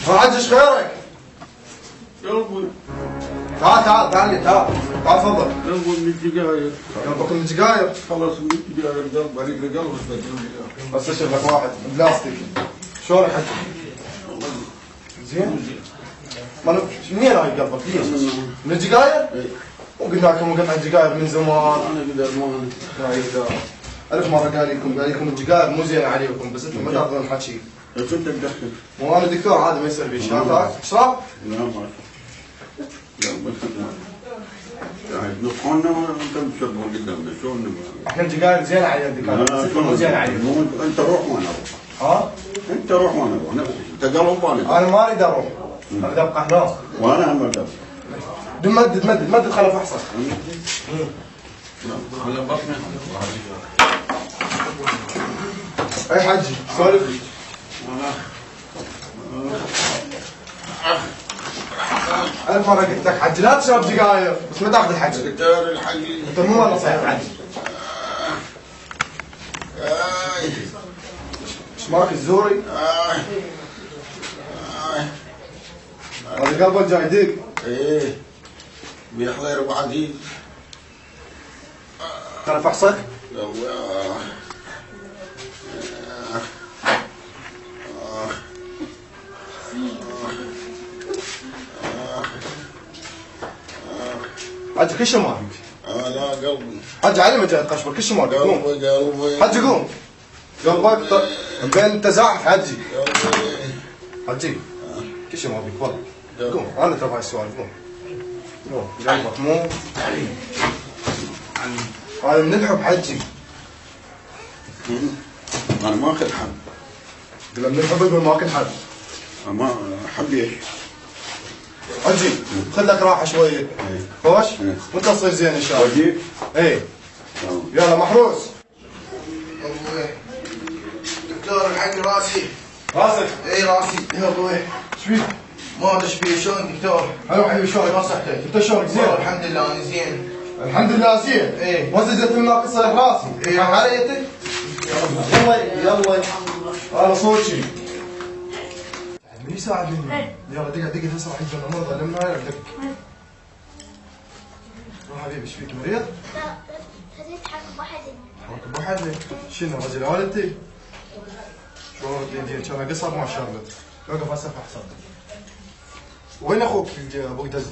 ما حد ايش خيرك؟ يا ابوي تعال تعال تفضل. يا ابوي من الدقايق قلبك من دقايق؟ خلص من الدقايق قلب عليك لقلبك بس اشوف لك واحد بلاستيك. شلونك حجي؟ زين؟ منين هاي قلبك ليش؟ من الدقايق؟ اي وقلنا لكم وقطع الدقايق من زمان. انا قدر ما لا يقدر. ألف مرة قال لكم الدقايق مو زينة عليكم بس انتم ما تاخذون الحكي. كنت تدخل مو انا دكتور عادي ما يصير بي شيء. اشرب؟ لا ما لا بس يعني نطحنا وانت بتشربوا قدامنا شلون احنا الدقايق زينة علينا الدقايق بس انتم مو زينة عليكم. انت روح وانا اروح. ها؟ انت روح وانا اروح انت قلب وانا انا ما اريد اروح. اريد ابقى هناك. وانا هم ابدا مدد خلف احسن. خلي بطني اي حجي سولف. ألف مرة قلت لك حجي لا تشرب دقايق بس ما تاخذ الحجي. دكتور الحقي انت مو والله صحيح حجي. ايش مارك الزوري؟ هذا قلبك جاي يدق. ايه بيحضر ابو عزيز. ترى فحصك؟ الله حجي كل شيء مالك. لا قلبي حجي علي ما جاي قشبك كل شيء مالك. قوم قلبي حجي قوم. قلبك بين تزاحف حجي. حجي كل شيء مالك والله. قوم انا ترى هاي السوالف قوم. قوم قلبك مو هذا من الحب حجي. انا ما اخذ حد. قلنا من الحب يقول ما اكل حد. ما حب ايش؟ حجي خذ لك راحه شويه. خوش وانت تصير زين ان شاء الله. وجيب؟ ايه يلا محروس. دكتور الحق راسي. راسك؟ اي راسي يا ابوي. ايش فيك؟ ما ادري ايش فيه شلون دكتور؟ حلو حبيبي شلونك؟ ما صحتك؟ انت شلونك زين؟ الحمد لله انا زين. الحمد لله زين. ايه ما زلت من ناقص لك راسي. ايه حريتك؟ يلا انا صوتي. من يساعدني؟ يلا دقيقة هسه راح يجونا مرضى لمنا هاي دق. روح حبيبي ايش فيك مريض؟ لا خذيت حق واحد. حركة ابو حد شنو رجل والدتي؟ شلون الدين كان قصر ما شربت. وقف هسه فحصك. وين اخوك ابوك دز؟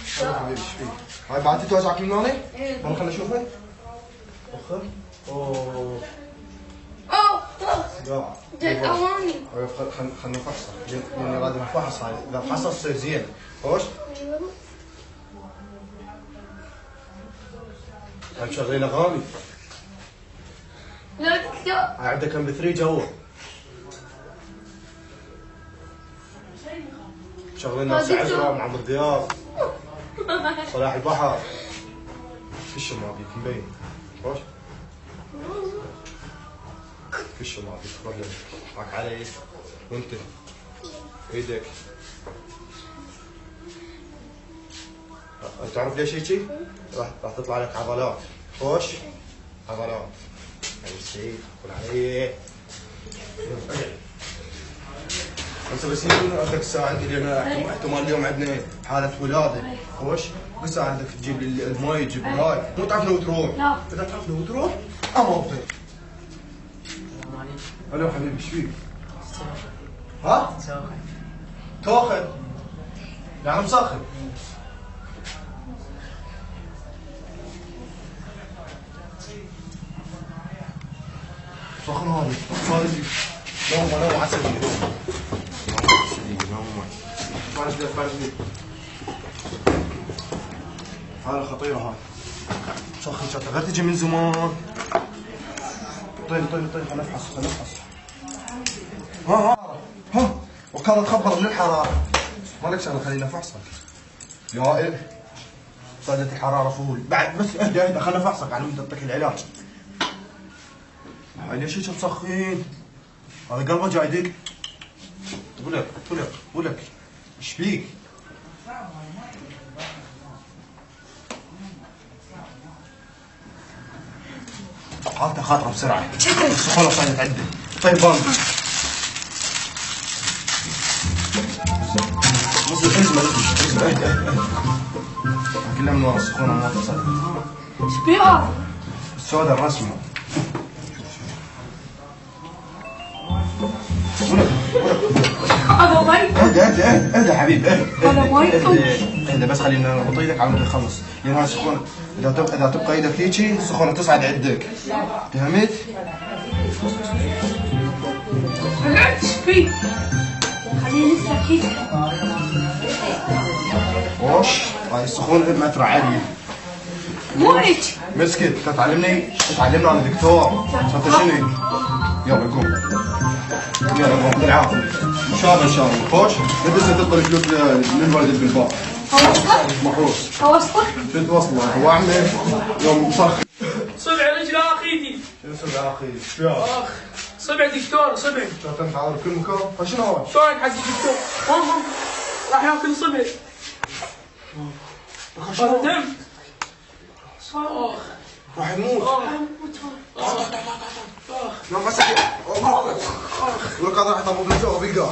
شوف حبيبي ايش فيك؟ هاي بعد توجعك من هوني؟ ايه والله خليني اشوفك. وخر. اوه اوه جد اواني. خلنا نفحصك لان لازم نفحص هاي اذا فحصت تصير زين. خوش؟ هاي مشغلين اغاني. لا دكتور. هاي عندك ام 3 جوا. مشغلين ناس عجرة من عمرو دياب. صلاح البحر. كل شيء ما بيك مبين. خوش؟ كل شيء ما بيك روح لك. معك علي وانت ايدك. تعرف ليش هيجي؟ راح تطلع لك عضلات. خوش؟ عضلات. هاي السعيد قول علي. انت بس بدك تساعدني لان احتمال اليوم عندنا حالة ولادة. خوش؟ بس عندك تجيب لي المي تجيب لي هاي مو تعرفني وتروح. لا. اذا تعرفني وتروح اموتك. الو حبيبي ايش فيك؟ ها؟ توخن. يعني مسخن. سخن هذا صار نوم عسل اليوم. نوم فارس لي هذا خطيرة هاي. سخن شطة غير تجي من زمان. طيب خلينا نفحص. ها وكانت تخبر من الحرارة. مالك شغله خلينا نفحصك. يا إيه صارت الحرارة فول بعد بس اهدى خلينا نفحصك على مود اعطيك العلاج. هاي ليش هيك مسخين؟ هذا قلبه جاي يدق. ولك ايش بيك؟ حالته خاطره بسرعه. السخونه صارت عندي. طيب بانج اسمع اهدى. كلها من ورا السخونه ما تصل. ايش بيها؟ السوداء الرسمه. هذا ما يكون. اهدى حبيبي هذا ما يكون. اهدى بس خلينا نربط ايدك على ما يخلص، لان هاي السخونه اذا تبقى ايدك هيجي السخونه تصعد عندك. فهمت؟ ايش فيه؟ خليه لسه كذا. وش هاي السخونه ما ترى عاليه. مو هيك. مسكت تعلمني انا دكتور. صرت شنو؟ يلا قوم. يلا قوم بالعافيه. ان شاء الله ان شاء الله. خوش لبس تطلع الفلوس للوالد بالباب. محروس. اوصلك؟ شد وصله هو عمي يوم صخ. صبع رجل اخيتي. شنو سوى اخي؟ شو اخ صبع دكتور صبع. انت عارف كل مكان؟ شنو هو؟ شلونك حق الدكتور؟ راح ياكل صبع. هذا دم. اخ راح يموت. يوم مسك ولك هذا راح يطبوا بالجو بيقدر.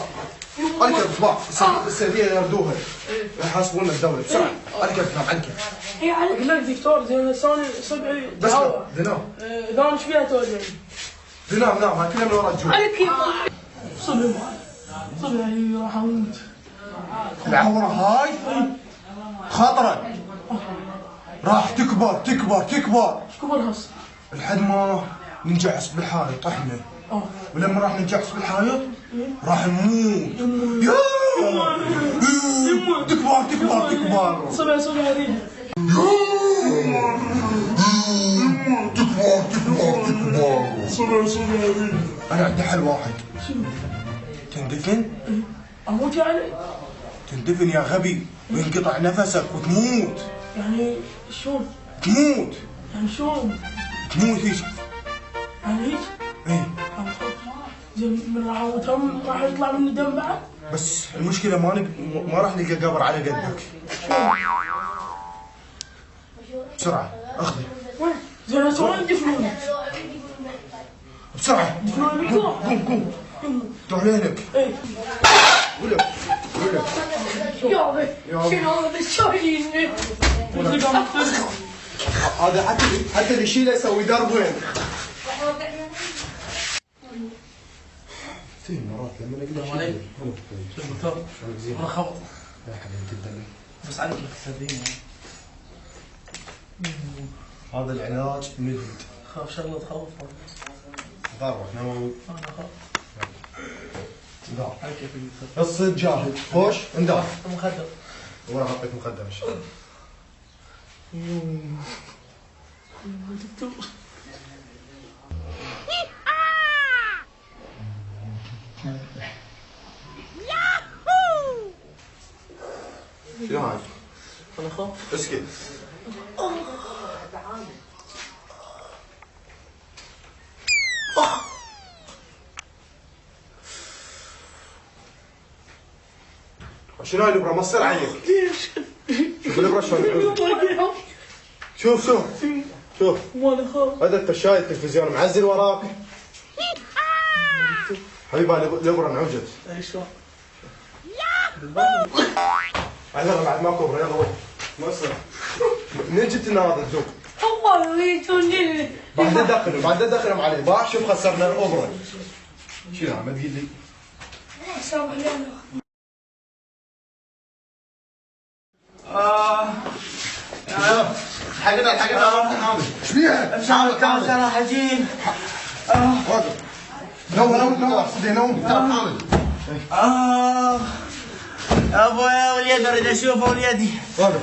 عليك اطباع السعوديه يردوها يحاسبونا الدوله بسرعه. عليك اطباع عليك. هي عليك. اقول لك دكتور زين لساني صبعي بس دعوه. دنام اذا ايش فيها توجعني؟ دنام نام هاي كلها من ورا الجو. عليك صبعي صبعي راح اموت. العوره هاي خطره راح تكبر تكبر تكبر كبر هص. لحد ما ننجعس بالحائط احنا. ولما راح ننجعس بالحائط راح نموت. تكبر تكبر تكبر. صبعي ذي. تكبر ذي. انا عندي حل واحد. تندفن. اموت يعني؟ تندفن يا غبي وينقطع نفسك وتموت. يعني شلون؟ تموت. يعني شلون؟ تموت هيك. يعني هيك؟ ايه زين من راح اموت هم راح يطلع مني دم بعد؟ بس المشكلة ما راح نلقى قبر على قدك. بسرعة اخذي. وين؟ زين شلون يدفنوني؟ بسرعة. يدفنوني دكتور؟ قوم تعالينك. ايه ولك يابا شنو هذا الشايليني؟ هذا حتى اللي يشيله يسوي دربين. في مرات لما نقول لك دكتور انا خبط. يا حبيبي تدلل. بس عليك تخديني. هذا العلاج مجهد. خاف شغله تخوف. ضربك نووي. انا خاف. اندار. عليك يا دكتور. الصيد جاهز. خوش اندار. مخدر. وانا حطيت مقدم ان شاء الله. دكتور شنو هاي؟ انا خاف. اسكت. شنو هاي الابره؟ مصر عليك. ليش؟ شوف الابره شلون. شوف ما انا خاف. هذا انت شايف التلفزيون معزل وراك. حبيبي الابره انعوجت. اي شلون؟ يلا بعد ماكو ابره يلا وين؟ مصر. منين جبت لنا هذا الذوق؟ الله يجوني. بعد دخلهم عليه باع شوف خسرنا الابره. شنو ما تقول لي؟ سامح لي انا. حقنا حامد. ايش فيها؟ حامد انا حجين. واقف. نوم صدي نوم. حامد. ابويا وليدي اريد اشوفه وليدي. واقف.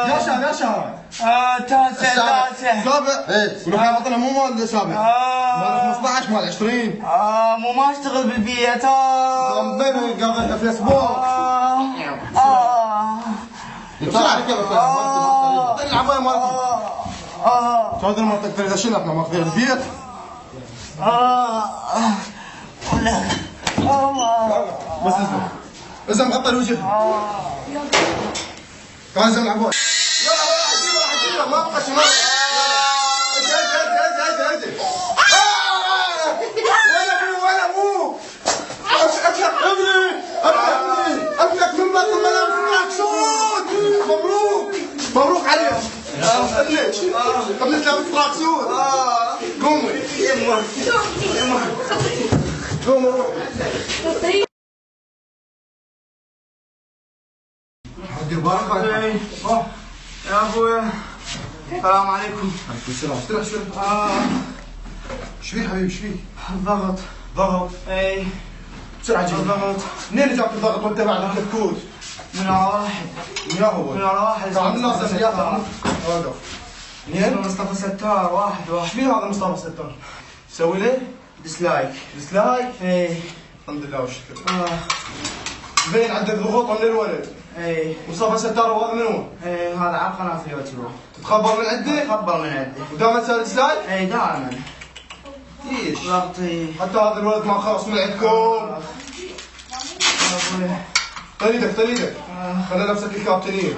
يا شهر. تاسع. سابع. ايه ولو كان عطنا مو مال سابع. مال 15 مال 20. مو ما اشتغل بالبيت. بين قضيتها في اسبوع. يطلع عليك يلا طلع العبايه مالتي. هذا المنطقة تريد اشيل احنا ماخذين البيت. ولا بس اسمع مغطى الوجه. تعال زين العبايه. يلا راح اجيبه ما ابقى شمال. اجي. وين ابوه؟ ابنك يمه قوم روح. دير بالك إيه. يا ابويا السلام عليكم. عليكم السلام. استريح استريح. ايش فيك حبيبي ايش فيك؟ ضغط ضغط. اي بسرعة جيب ضغط منين جاك الضغط وانت بعد كتكوت؟ من على واحد يا هو من على واحد تعال من ناصر يا واقف. منين؟ مصطفى ستار واحد ايش فيه هذا مصطفى ستار؟ سوي لي ديسلايك. ديسلايك. اي الحمد لله والشكر. بين عندك ضغوط من الولد. اي مصطفى ستار وهذا منو؟ اي هذا على قناة اليوتيوب. تتخبر من عندي؟ تخبر من عندي. ودائما تسوي ديسلايك؟ اي دائما. ليش؟ ضغطي حتى هذا الولد ما خلص من عندكم. طل ايدك طل ايدك. خلي نفسك الكابتنية.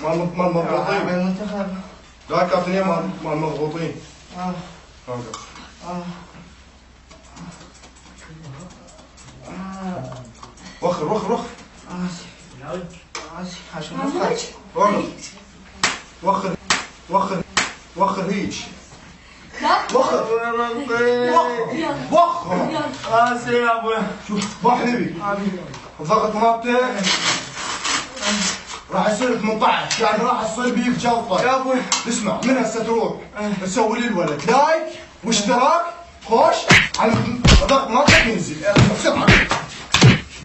مال المضغوطين. المنتخب. لا الكابتنية مال المضغوطين. واقف. وخر وخر وخر. عشان مخرج. وخر وخر وخر وخر هيج. وخر وخر. راسي يا ابويا. شوف با حبيبي الضغط مالته راح يصير 18 يعني راح تصير بيك جلطه. يا ابوي اسمع من هسه تروح تسوي لي الولد لايك واشتراك خوش على الضغط مالتك ينزل بسرعه.